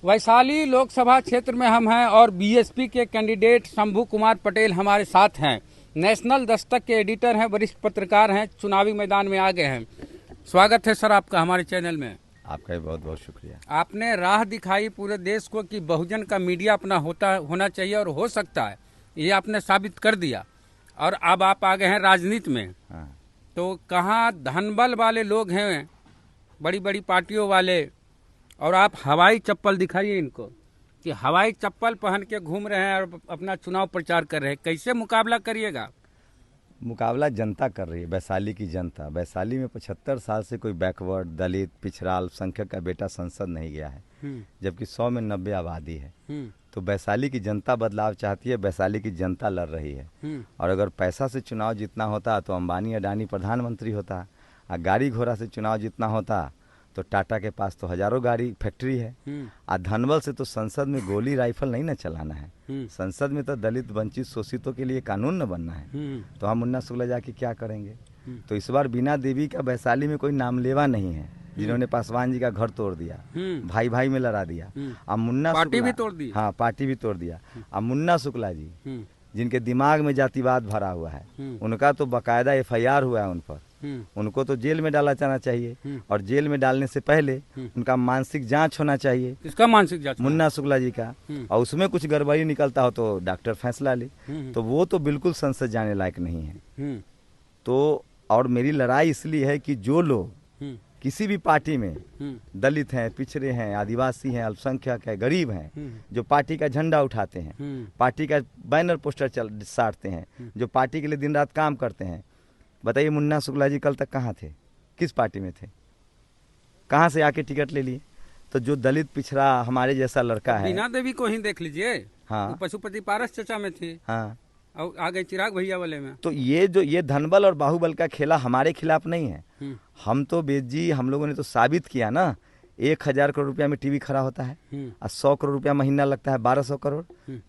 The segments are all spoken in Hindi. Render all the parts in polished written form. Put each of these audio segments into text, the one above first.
वैशाली लोकसभा क्षेत्र में हम हैं और बीएसपी के कैंडिडेट शंभू कुमार पटेल हमारे साथ हैं। नेशनल दस्तक के एडिटर हैं, वरिष्ठ पत्रकार हैं, चुनावी मैदान में आ गए हैं। स्वागत है सर आपका हमारे चैनल में। आपका भी बहुत बहुत शुक्रिया। आपने राह दिखाई पूरे देश को कि बहुजन का मीडिया अपना होना चाहिए और हो सकता है, ये आपने साबित कर दिया। और अब आप आ गए हैं राजनीति में। हाँ। तो कहाँ धनबल वाले लोग हैं, बड़ी बड़ी पार्टियों वाले, और आप हवाई चप्पल दिखाइए इनको कि हवाई चप्पल पहन के घूम रहे हैं और अपना चुनाव प्रचार कर रहे हैं। कैसे मुकाबला करिएगा? मुकाबला जनता कर रही है, वैशाली की जनता। वैशाली में 75 साल से कोई बैकवर्ड, दलित, पिछड़ा, अल्पसंख्यक का बेटा संसद नहीं गया है, जबकि 100 में 90 आबादी है। तो वैशाली की जनता बदलाव चाहती है, वैशाली की जनता लड़ रही है। और अगर पैसा से चुनाव जीतना होता तो अंबानी अडानी प्रधानमंत्री होता, और गाड़ी घोड़ा से चुनाव जीतना होता तो टाटा के पास तो हजारों गाड़ी फैक्ट्री है। और धनबल से तो संसद में गोली राइफल नहीं न चलाना है, संसद में तो दलित वंचित शोषितों के लिए कानून न बनना है। तो हम मुन्ना शुक्ला जाके क्या करेंगे? तो इस बार बीना देवी का वैशाली में कोई नामलेवा नहीं है जिन्होंने पासवान जी का घर तोड़ दिया, भाई भाई में लड़ा दिया। अब मुन्ना पार्टी भी तोड़ दी। हाँ, पार्टी भी तोड़ दिया। अब मुन्ना शुक्ला जी जिनके दिमाग में जातिवाद भरा हुआ है, उनका तो बाकायदा FIR हुआ है उन पर। उनको तो जेल में डाला जाना चाहिए, और जेल में डालने से पहले उनका मानसिक जांच होना चाहिए। किसका मानसिक जांच? मुन्ना शुक्ला जी का। और उसमें कुछ गड़बड़ी निकलता हो तो डॉक्टर फैसला ले। तो वो तो बिल्कुल संसद जाने लायक नहीं है। तो और मेरी लड़ाई इसलिए है कि जो लोग किसी भी पार्टी में दलित हैं, पिछड़े हैं, आदिवासी हैं, अल्पसंख्यक है, गरीब हैं, जो पार्टी का झंडा उठाते हैं, पार्टी का बैनर पोस्टर साटते हैं, जो पार्टी के लिए दिन रात काम करते हैं। बताइए मुन्ना शुक्ला जी कल तक कहाँ थे? किस पार्टी में थे? कहाँ से आके टिकट ले लिए? तो जो दलित पिछड़ा हमारे जैसा लड़का है, बीना देवी को ही देख लीजिए। हाँ, पशुपति पारस चचा में थी। हाँ, और आ गए चिराग भैया वाले में। तो ये धनबल और बाहुबल का खेला हमारे खिलाफ नहीं है। हम तो बेद जी, हम लोगों ने तो साबित किया ना। 1000 करोड़ रुपया में टीवी खड़ा होता है, और 100 करोड़ रुपया महीना लगता है, 1200 करोड़।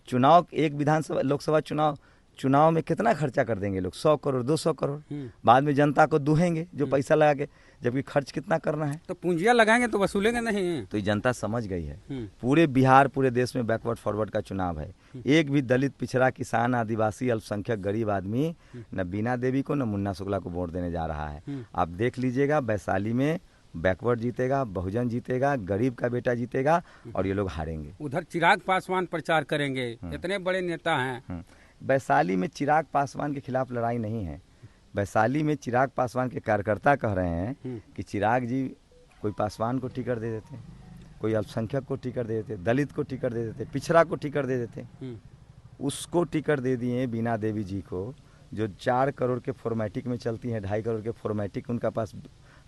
चुनाव, एक विधानसभा लोकसभा चुनाव में कितना खर्चा कर देंगे लोग? 100 करोड़, 200 करोड़। बाद में जनता को दूहेंगे जो पैसा लगा के, जबकि खर्च कितना करना है। तो पूंजियां लगाएंगे तो वसूलेंगे नहीं। तो ये जनता समझ गई है। पूरे बिहार, पूरे देश में बैकवर्ड फॉरवर्ड का चुनाव है। एक भी दलित, पिछड़ा, किसान, आदिवासी, अल्पसंख्यक, गरीब आदमी न बीना देवी को न मुन्ना शुक्ला को वोट देने जा रहा है। आप देख लीजिएगा, वैशाली में बैकवर्ड जीतेगा, बहुजन जीतेगा, गरीब का बेटा जीतेगा, और ये लोग हारेंगे। उधर चिराग पासवान प्रचार करेंगे, इतने बड़े नेता हैं। वैशाली में चिराग पासवान के खिलाफ लड़ाई नहीं है। वैशाली में चिराग पासवान के कार्यकर्ता कह रहे हैं कि चिराग जी कोई पासवान को टिकट दे देते, कोई अल्पसंख्यक को टिकट दे देते, दलित को टिकट दे देते, पिछड़ा को टिकट दे देते। उसको टिकट दे दिए बीना देवी जी को, जो 4 करोड़ के फॉर्मेटिक में चलती हैं, 2.5 करोड़ के फॉर्मेटिक उनका पास।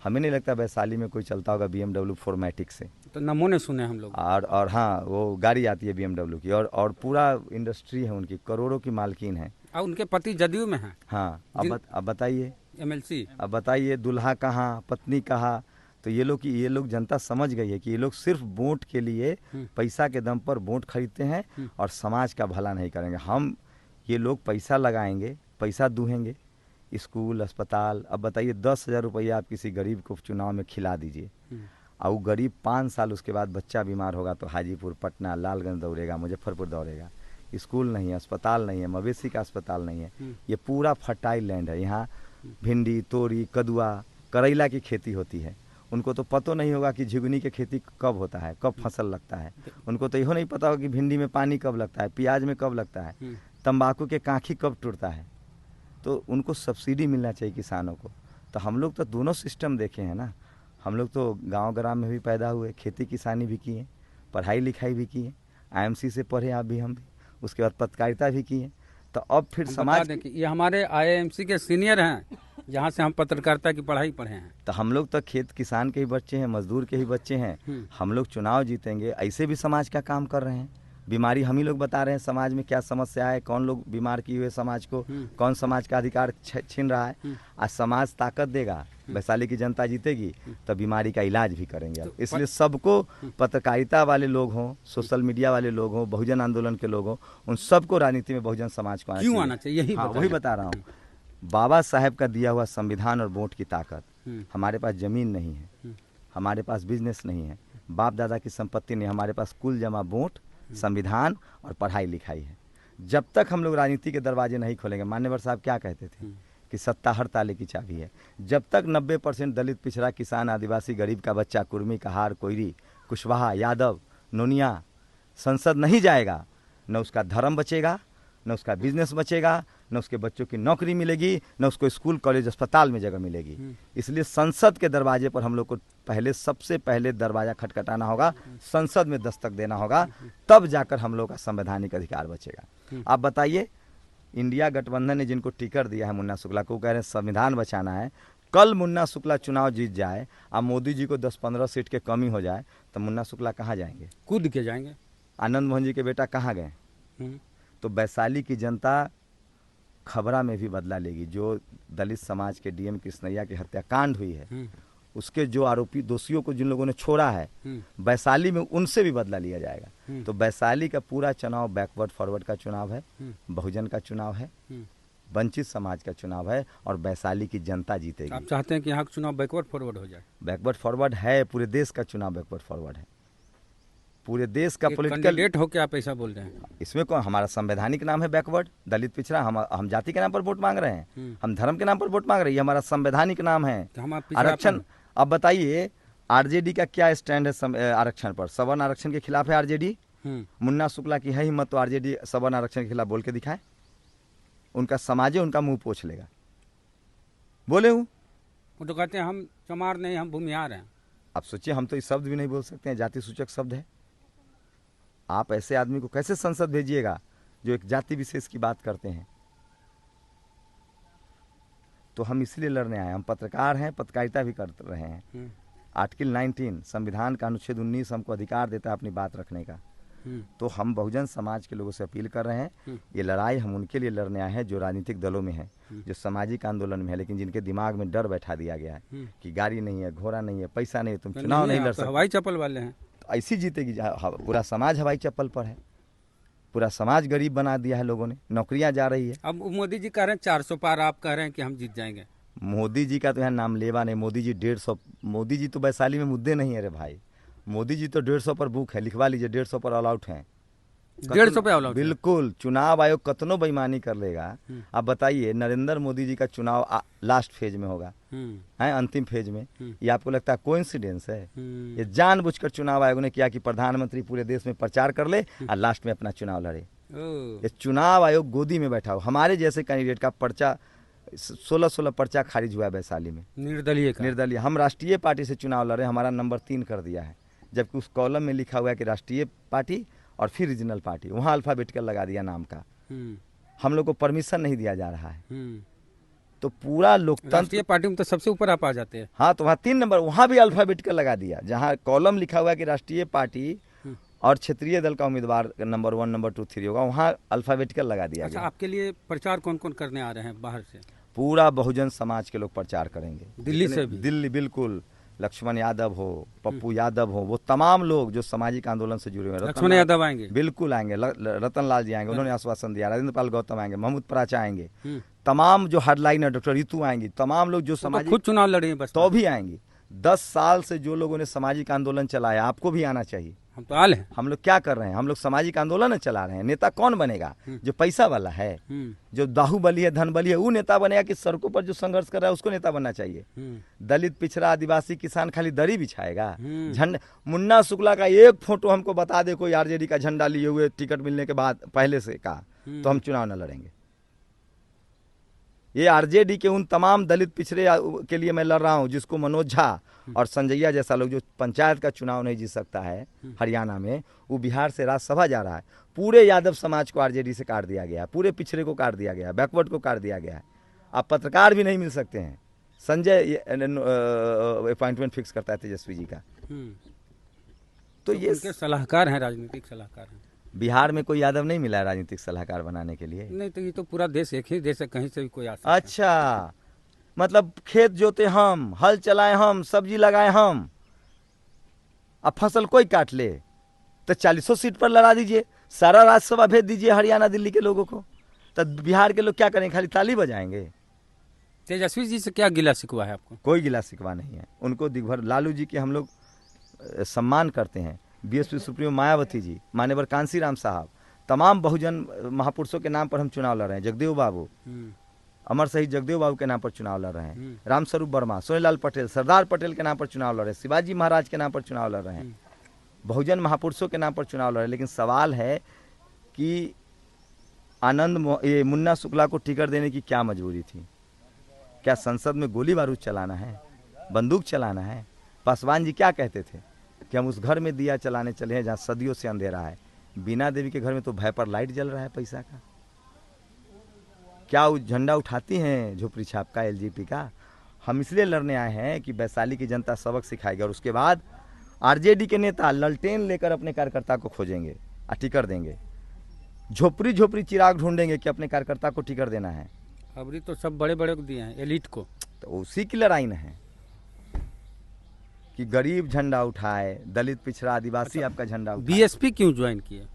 हमें नहीं लगता वैशाली में कोई चलता होगा BMW फॉर्मेटिक से। तो नमूने सुने हम लोग। और हाँ, वो गाड़ी आती है BMW की, और पूरा इंडस्ट्री है उनकी, करोड़ों की मालकिन है। और उनके पति जदयू में हैं। हाँ, अब बताइए MLC। अब बताइए दूल्हा कहाँ, पत्नी कहाँ? तो ये लोग जनता समझ गई है कि ये लोग सिर्फ वोट के लिए, पैसा के दम पर वोट खरीदते हैं और समाज का भला नहीं करेंगे। ये लोग पैसा लगाएंगे, पैसा दूहेंगे, स्कूल, अस्पताल। अब बताइए 10,000 रुपया आप किसी गरीब को चुनाव में खिला दीजिए, और वो गरीब 5 साल उसके बाद बच्चा बीमार होगा तो हाजीपुर, पटना, लालगंज दौड़ेगा, मुजफ्फरपुर दौड़ेगा। स्कूल नहीं है, अस्पताल नहीं है, मवेशी का अस्पताल नहीं है। ये पूरा फर्टाइल लैंड है। यहाँ भिंडी, तोरी, कदुआ, करेला की खेती होती है। उनको तो पता नहीं होगा कि झिगुनी की खेती कब होता है, कब फसल लगता है। उनको तो यहो नहीं पता होगा कि भिंडी में पानी कब लगता है, प्याज में कब लगता है, तंबाकू के कांखी कब टूटता है। तो उनको सब्सिडी मिलना चाहिए किसानों को। तो हम लोग तो दोनों सिस्टम देखे हैं ना। हम लोग तो गांव ग्राम में भी पैदा हुए, खेती किसानी भी किए, पढ़ाई लिखाई भी किए, IMC से पढ़े आप भी, हम भी, उसके बाद पत्रकारिता भी किए। तो अब फिर समाज, ये हमारे IIMC के सीनियर हैं, जहाँ से हम पत्रकारिता की पढ़ाई पढ़े हैं। तो हम लोग तो खेत किसान के ही बच्चे हैं, मजदूर के ही बच्चे हैं। हम लोग चुनाव जीतेंगे, ऐसे भी समाज का काम कर रहे हैं। बीमारी हम ही लोग बता रहे हैं, समाज में क्या समस्या है, कौन लोग बीमार किए हुए समाज को, कौन समाज का अधिकार छीन रहा है। आज समाज ताकत देगा, वैशाली की जनता जीतेगी, तो बीमारी का इलाज भी करेंगे। इसलिए सबको, पत्रकारिता वाले लोग हों, सोशल मीडिया वाले लोग हों, बहुजन आंदोलन के लोग हों, उन सबको राजनीति में बहुजन समाज को आना चाहिए। वही बता रहा हूँ। बाबा साहेब का दिया हुआ संविधान और वोट की ताकत। हमारे पास जमीन नहीं है, हमारे पास बिजनेस नहीं है, बाप दादा की संपत्ति नहीं, हमारे पास कुल जमा वोट, संविधान और पढ़ाई लिखाई है। जब तक हम लोग राजनीति के दरवाजे नहीं खोलेंगे, मान्यवर साहब क्या कहते थे कि सत्ता हर ताले की चाबी है, जब तक 90% दलित, पिछड़ा, किसान, आदिवासी, गरीब का बच्चा, कुर्मी, कहार, कोयरी, कुशवाहा, यादव, नोनिया संसद नहीं जाएगा, न उसका धर्म बचेगा, न उसका बिजनेस बचेगा, न उसके बच्चों की नौकरी मिलेगी, न उसको स्कूल, कॉलेज, अस्पताल में जगह मिलेगी। इसलिए संसद के दरवाजे पर हम लोग को सबसे पहले दरवाजा खटखटाना होगा, संसद में दस्तक देना होगा, तब जाकर हम लोग का संवैधानिक अधिकार बचेगा। आप बताइए, इंडिया गठबंधन ने जिनको टिकट दिया है मुन्ना शुक्ला को, कह रहे हैं संविधान बचाना है, कल मुन्ना शुक्ला चुनाव जीत जाए, अब मोदी जी को 10-15 सीट के कमी हो जाए, तो मुन्ना शुक्ला कहाँ जाएंगे? कूद के जाएंगे। आनंद मोहन जी के बेटा कहाँ गए? तो वैशाली की जनता खबरा में भी बदला लेगी। जो दलित समाज के डीएम कृष्णैया की हत्याकांड हुई है, उसके जो आरोपी दोषियों को जिन लोगों ने छोड़ा है वैशाली में, उनसे भी बदला लिया जाएगा। तो वैशाली का पूरा चुनाव बैकवर्ड फॉरवर्ड का चुनाव है, बहुजन का चुनाव है, वंचित समाज का चुनाव है, और वैशाली की जनता जीतेगी। आप चाहते हैं कि यहाँ का चुनाव बैकवर्ड फॉरवर्ड हो जाए? बैकवर्ड फॉरवर्ड है, पूरे देश का चुनाव बैकवर्ड फॉरवर्ड है, पूरे देश का पॉलिटिकल कैंडिडेट हो के आप ऐसा बोल रहे हैं? इसमें कौन? हमारा संवैधानिक नाम है बैकवर्ड, दलित, पिछड़ा। हम जाति के नाम पर वोट मांग रहे हैं, हम धर्म के नाम पर वोट मांग रहे हैं, हमारा संवैधानिक नाम है आरक्षण। अब बताइए आरजेडी का क्या स्टैंड है आरक्षण पर? सवर्ण आरक्षण के खिलाफ है आरजेडी। मुन्ना शुक्ला की है हिम्मत तो आरजेडी सवर्ण आरक्षण के खिलाफ बोल के दिखाए, उनका समाज है, उनका मुंह पोछ लेगा। बोले हूँ, वो तो कहते हैं हम चमार नहीं, हम भूमिहार हैं। अब सोचिए, हम तो इस शब्द भी नहीं बोल सकते हैं, जाति सूचक शब्द है। आप ऐसे आदमी को कैसे संसद भेजिएगा जो एक जाति विशेष की बात करते हैं? तो हम इसलिए लड़ने आए, हम पत्रकार हैं, पत्रकारिता भी कर रहे हैं। आर्टिकल 19 संविधान का अनुच्छेद 19 हमको अधिकार देता है अपनी बात रखने का। तो हम बहुजन समाज के लोगों से अपील कर रहे हैं, ये लड़ाई हम उनके लिए लड़ने आए हैं जो राजनीतिक दलों में है, जो सामाजिक आंदोलन में है, लेकिन जिनके दिमाग में डर बैठा दिया गया है कि गाड़ी नहीं है, घोड़ा नहीं है, पैसा नहीं है, तुम चुनाव नहीं लड़ सकते। हवाई चप्पल वाले हैं, तो ऐसी जीतेगी। पूरा समाज हवाई चप्पल पर है, पूरा समाज गरीब बना दिया है लोगों ने, नौकरियां जा रही है। अब मोदी जी कह रहे हैं 400 पार, आप कह रहे हैं कि हम जीत जाएंगे। मोदी जी का तो यहाँ नाम लेवा नहीं, मोदी जी 150, मोदी जी तो वैशाली में मुद्दे नहीं है रे भाई, मोदी जी तो 150 पर बुक है, लिखवा लीजिए 150 पर ऑल आउट है, 150 पे ऑल आउट। बिल्कुल, चुनाव आयोग कतनो बेईमानी कर लेगा। आप बताइए, नरेंद्र मोदी जी का चुनाव लास्ट फेज में होगा, है अंतिम फेज में, ये आपको लगता है कोइंसिडेंस है? ये जानबूझकर चुनाव आयोग ने किया कि प्रधानमंत्री पूरे देश में प्रचार कर ले और लास्ट में अपना चुनाव लड़े। ये चुनाव आयोग गोदी में बैठा हो। हमारे जैसे कैंडिडेट का पर्चा 16 पर्चा खारिज हुआ है वैशाली में, निर्दलीय। हम राष्ट्रीय पार्टी से चुनाव लड़े, हमारा नंबर 3 कर दिया है, जबकि उस कॉलम में लिखा हुआ है कि राष्ट्रीय पार्टी और फिर रीजनल पार्टी, वहाँ अल्फाबेटिकल लगा दिया नाम का। हम लोग को परमिशन नहीं दिया जा रहा है। तो पूरा लोकतंत्र, राष्ट्रीय पार्टी में तो सबसे ऊपर आप आ जाते हैं। हाँ, तो वहाँ 3 नंबर, वहाँ भी अल्फाबेटिकल लगा दिया, जहाँ कॉलम लिखा हुआ है कि राष्ट्रीय पार्टी और क्षेत्रीय दल का उम्मीदवार नंबर 1, नंबर 2, 3 होगा, वहाँ अल्फाबेटिकल लगा दिया गया। आपके लिए प्रचार कौन कौन करने आ रहे हैं बाहर से? पूरा बहुजन समाज के लोग प्रचार करेंगे, दिल्ली से भी? दिल्ली, बिल्कुल। लक्ष्मण यादव हो, पप्पू यादव हो, वो तमाम लोग जो सामाजिक आंदोलन से जुड़े हुए हैं। लक्ष्मण यादव आएंगे? बिल्कुल आएंगे, रतन लाल जी आएंगे, उन्होंने आश्वासन दिया। राजेंद्र पाल गौतम आएंगे, महमूद पराचा आएंगे, तमाम जो हेडलाइनर, डॉक्टर रितु आएंगी, तमाम लोग जो समाज खुद चुनाव लड़े बस तो भी आएंगी। 10 साल से जो लोगों ने सामाजिक आंदोलन चलाया, आपको भी आना चाहिए। हम तो आल हैं। हम लोग क्या कर रहे हैं? हम लोग सामाजिक आंदोलन चला रहे हैं। नेता कौन बनेगा? जो पैसा वाला है, जो बाहुबली है, धनबली है, वो नेता बनेगा कि सड़कों पर जो संघर्ष कर रहा है उसको नेता बनना चाहिए? दलित, पिछड़ा, आदिवासी, किसान खाली दरी बिछाएगा? झंडा, मुन्ना शुक्ला का एक फोटो हमको बता दे कोई आरजेडी का झंडा लिए हुए टिकट मिलने के बाद पहले से का, तो हम चुनाव न लड़ेंगे। ये आरजेडी के उन तमाम दलित पिछड़े के लिए मैं लड़ रहा हूँ जिसको मनोज झा और संजैया जैसा लोग जो पंचायत का चुनाव नहीं जीत सकता है हरियाणा में, वो बिहार से राज्यसभा जा रहा है। पूरे यादव समाज को आरजेडी से काट दिया गया, पूरे पिछड़े को काट दिया गया, बैकवर्ड को काट दिया गया है। आप पत्रकार भी नहीं मिल सकते हैं। संजय अपॉइंटमेंट फिक्स करता है तेजस्वी जी का। तो ये सलाहकार हैं, राजनीतिक सलाहकार हैं। बिहार में कोई यादव नहीं मिला है राजनीतिक सलाहकार बनाने के लिए? नहीं, तो ये तो पूरा देश एक ही देश है, कहीं से भी कोई आ सकता है। अच्छा, मतलब खेत जोते हम, हल चलाए हम, सब्जी लगाए हम, अब फसल कोई काट ले तो 40 सीट पर लड़ा दीजिए, सारा राज्यसभा भेज दीजिए हरियाणा दिल्ली के लोगों को, तब बिहार के लोग क्या करेंगे? खाली ताली बजाएंगे। तेजस्वी जी से क्या गिला शिकवा है आपको? कोई गिला शिकवा नहीं है उनको। दिग्भर लालू जी के हम लोग सम्मान करते हैं। बीएसपी सुप्रीमो मायावती जी, मान्यवर कांसीराम साहब, तमाम बहुजन महापुरुषों के नाम पर हम चुनाव लड़ रहे हैं। जगदेव बाबू, अमर शहीद जगदेव बाबू के नाम पर चुनाव लड़ रहे हैं। रामस्वरूप वर्मा, सोनीलाल पटेल, सरदार पटेल के नाम पर चुनाव लड़ रहे हैं। शिवाजी महाराज के नाम पर चुनाव लड़ रहे हैं। बहुजन महापुरुषों के नाम पर चुनाव लड़ रहे हैं। लेकिन सवाल है कि ये मुन्ना शुक्ला को टिकट देने की क्या मजबूरी थी? क्या संसद में गोली बारूद चलाना है, बंदूक चलाना है? पासवान जी क्या कहते थे कि हम उस घर में दिया चलाने चले हैं जहाँ सदियों से अंधेरा है। बीना देवी के घर में तो भय पर लाइट जल रहा है पैसा का। क्या वो झंडा उठाती हैं झोपड़ी छाप का, एलजेपी का? हम इसलिए लड़ने आए हैं कि वैशाली की जनता सबक सिखाएगी और उसके बाद आरजेडी के नेता ललटेन लेकर अपने कार्यकर्ता को खोजेंगे और टिकट देंगे। झोपड़ी झोपड़ी चिराग ढूंढेंगे कि अपने कार्यकर्ता को टिकट देना है। अबरी तो सब बड़े बड़े को दिए हैं, एलिट को। तो उसी की लड़ाई न है कि गरीब झंडा उठाए, दलित पिछड़ा आदिवासी आपका झंडा उठाए। बीएसपी क्यों ज्वाइन किया?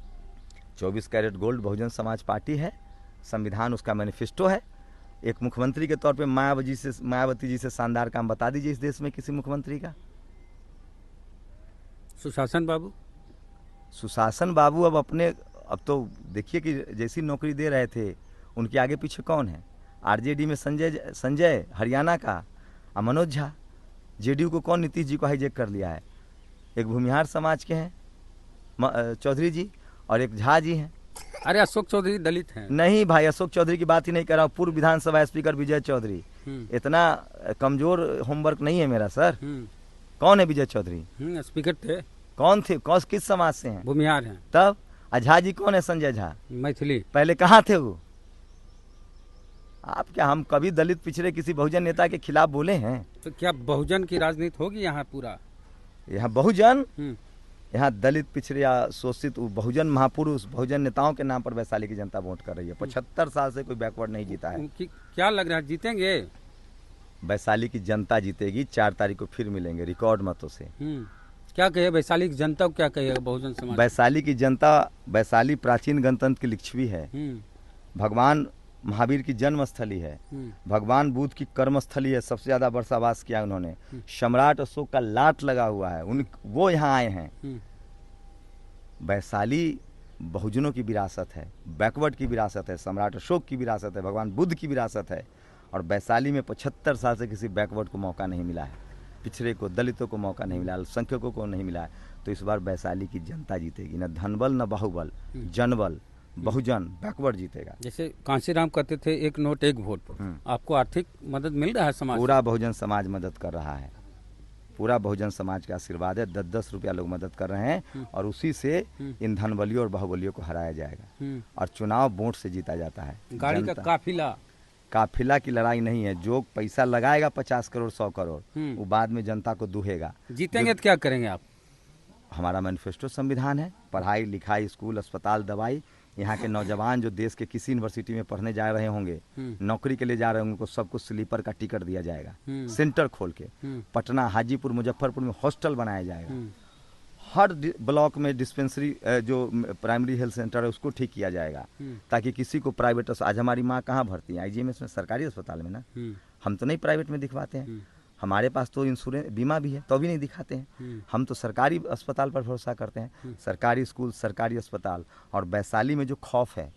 24 carat gold Bahujan Samaj party है, संविधान उसका मैनिफेस्टो है। एक मुख्यमंत्री के तौर पे मायावती जी से शानदार काम बता दीजिए इस देश में किसी मुख्यमंत्री का। सुशासन बाबू, सुशासन बाबू अब तो देखिए कि जैसी नौकरी दे रहे थे उनके आगे पीछे कौन है? आरजेडी में संजय हरियाणा का, मनोज झा। जेडीयू को कौन नीतीश जी को हाईजेक कर लिया है? एक भूमिहार समाज के हैं चौधरी जी और एक झा जी हैं। अरे अशोक चौधरी दलित हैं। नहीं भाई, अशोक चौधरी की बात ही नहीं कर रहा हूँ। पूर्व विधानसभा स्पीकर विजय चौधरी। इतना कमजोर होमवर्क नहीं है मेरा सर। कौन है विजय चौधरी? स्पीकर थे। कौन थे? किस समाज से हैं? भूमिहार हैं। तब झा जी कौन है? संजय झा मैथिली। पहले कहाँ थे वो? आप क्या, हम कभी दलित पिछड़े किसी बहुजन नेता के खिलाफ बोले हैं? तो क्या बहुजन की राजनीति होगी यहाँ पूरा? यहाँ बहुजन, यहाँ दलित पिछड़े या शोषित बहुजन महापुरुष, बहुजन नेताओं के नाम पर वैशाली की जनता वोट कर रही है। 75 साल से कोई बैकवर्ड नहीं जीता है। क्या लग रहा है जीतेंगे? वैशाली की जनता जीतेगी। 4 तारीख को फिर मिलेंगे रिकॉर्ड मतों से। क्या कहिए वैशाली की जनता को, क्या कहिएगा बहुजन समाज? वैशाली की जनता, वैशाली प्राचीन गणतंत्र की लिच्छवी है। भगवान महावीर की जन्मस्थली है। भगवान बुद्ध की कर्मस्थली है। सबसे ज्यादा वर्षावास किया उन्होंने। सम्राट अशोक का लाट लगा हुआ है, वो यहाँ आए हैं। वैशाली बहुजनों की विरासत है, बैकवर्ड की विरासत है, सम्राट अशोक की विरासत है, भगवान बुद्ध की विरासत है। और वैशाली में 75 साल से किसी बैकवर्ड को मौका नहीं मिला है, पिछड़े को, दलितों को मौका नहीं मिला, अल्पसंख्यकों को नहीं मिला है। तो इस बार वैशाली की जनता जीतेगी। न धनबल न बाहुबल, जनबल, बहुजन, बैकवर्ड जीतेगा। जैसे कांशीराम कहते थे, एक नोट एक वोट। आपको आर्थिक मदद मिल रहा है समाज? पूरा बहुजन समाज मदद कर रहा है। पूरा बहुजन समाज का आशीर्वाद है। 10-10 रुपया लोग मदद कर रहे हैं और उसी से इन धनबलियों और बाहुबलियों को हराया जाएगा। और चुनाव वोट से जीता जाता है। गाड़ी का काफिला की लड़ाई नहीं है। जो पैसा लगाएगा 50 करोड़ 100 करोड़, वो बाद में जनता को दुहेगा। जीतेंगे तो क्या करेंगे आप? हमारा मैनिफेस्टो संविधान है। पढ़ाई लिखाई, स्कूल, अस्पताल, दवाई। यहाँ के नौजवान जो देश के किसी यूनिवर्सिटी में पढ़ने जा रहे होंगे, नौकरी के लिए जा रहे होंगे, उनको सबको स्लीपर का टिकट दिया जाएगा। सेंटर खोल के पटना, हाजीपुर, मुजफ्फरपुर में हॉस्टल बनाया जाएगा। हर ब्लॉक में डिस्पेंसरी, जो प्राइमरी हेल्थ सेंटर है, उसको ठीक किया जाएगा ताकि किसी को प्राइवेट। आज हमारी माँ कहाँ भर्ती है? आईजीएमएस में, सरकारी अस्पताल में ना। हम तो नहीं प्राइवेट में दिखवाते हैं। हमारे पास तो इंश्योरेंस बीमा भी है, तो भी नहीं दिखाते हैं। हम तो सरकारी अस्पताल पर भरोसा करते हैं। सरकारी स्कूल, सरकारी अस्पताल। और वैशाली में जो खौफ है,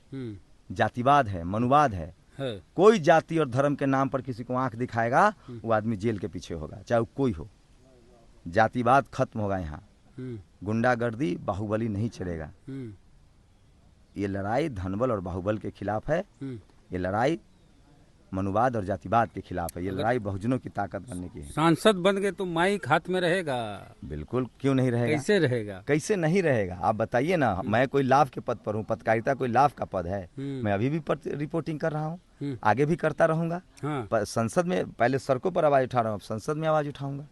जातिवाद है, मनुवाद है, कोई जाति और धर्म के नाम पर किसी को आंख दिखाएगा, वो आदमी जेल के पीछे होगा, चाहे वो कोई हो। जातिवाद खत्म होगा यहाँ। गुंडागर्दी, बाहुबली नहीं चलेगा। ये लड़ाई धनबल और बाहुबल के खिलाफ है। ये लड़ाई मनुवाद और जातिवाद के खिलाफ है। ये लड़ाई बहुजनों की ताकत बनने की है। सांसद बन गए तो माइक हाथ में रहेगा? बिल्कुल, क्यों नहीं रहेगा? कैसे रहेगा? कैसे नहीं रहेगा? आप बताइए ना। मैं कोई लाभ के पद पर हूँ, पत्रकारिता कोई लाभ का पद है। मैं अभी भी रिपोर्टिंग कर रहा हूँ, आगे भी करता रहूंगा। संसद में पहले सड़कों पर आवाज उठा रहा हूँ, संसद में आवाज उठाऊंगा।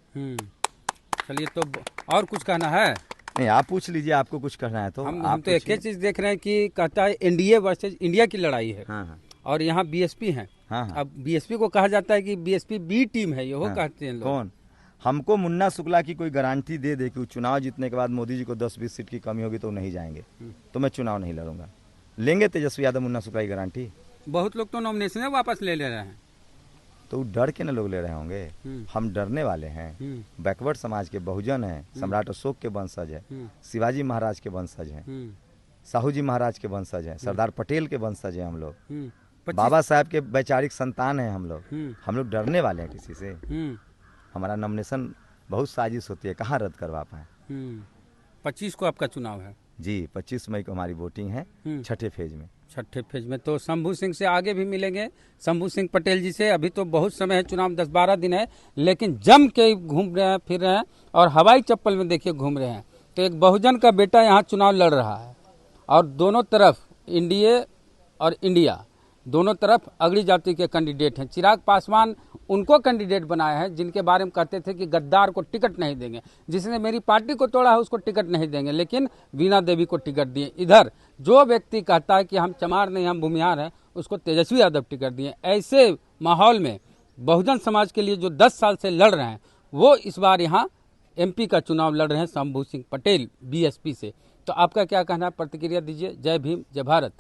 चलिए, तो और कुछ कहना है? नहीं, आप पूछ लीजिए, आपको कुछ कहना है तो। हम तो एक ही चीज देख रहे हैं कि कहता है एनडीए वर्सेज इंडिया की लड़ाई है। और यहाँ बीएसपी है। अब बीएसपी को कहा जाता है कि बीएसपी बी टीम है, ये वो कहते हैं लोग। कौन? हमको मुन्ना शुक्ला की कोई गारंटी दे दे कि चुनाव जीतने के बाद मोदी जी को 10-20 सीट की कमी होगी तो नहीं जाएंगे, तो मैं चुनाव नहीं लड़ूंगा। लेंगे तेजस्वी यादव मुन्ना शुक्ला की गारंटी? बहुत लोग तो नॉमिनेशन वापस ले रहे हैं। तो डर के न लोग ले रहे होंगे। हम डरने वाले हैं। बैकवर्ड समाज के बहुजन हैं, सम्राट अशोक के वंशज हैं, शिवाजी महाराज के वंशज हैं, साहू जी महाराज के वंशज हैं, सरदार पटेल के वंशज हैं हम लोग, बाबा साहब के वैचारिक संतान हैं हम लोग डरने वाले हैं किसी से। हमारा नॉमिनेशन बहुत साजिश होती है, कहाँ रद्द करवा पाए। 25 को आपका चुनाव है जी, 25 मई को हमारी वोटिंग है, छठे फेज में। छठे फेज में तो शंभू सिंह से आगे भी मिलेंगे, शंभू सिंह पटेल जी से। अभी तो बहुत समय है, चुनाव 10-12 दिन है, लेकिन जम के घूम रहे हैं, फिर रहे हैं और हवाई चप्पल में देखिए घूम रहे हैं। तो एक बहुजन का बेटा यहाँ चुनाव लड़ रहा है और दोनों तरफ एनडीए और इंडिया दोनों तरफ अगड़ी जाति के कैंडिडेट हैं। चिराग पासवान उनको कैंडिडेट बनाए हैं जिनके बारे में कहते थे कि गद्दार को टिकट नहीं देंगे, जिसने मेरी पार्टी को तोड़ा है उसको टिकट नहीं देंगे, लेकिन वीणा देवी को टिकट दिए। इधर जो व्यक्ति कहता है कि हम चमार नहीं हम भूमिहार हैं, उसको तेजस्वी यादव टिकट दिए। ऐसे माहौल में बहुजन समाज के लिए जो 10 साल से लड़ रहे हैं वो इस बार यहाँ एमपी का चुनाव लड़ रहे हैं शंभू सिंह पटेल बीएसपी से। तो आपका क्या कहना है, प्रतिक्रिया दीजिए। जय भीम, जय भारत।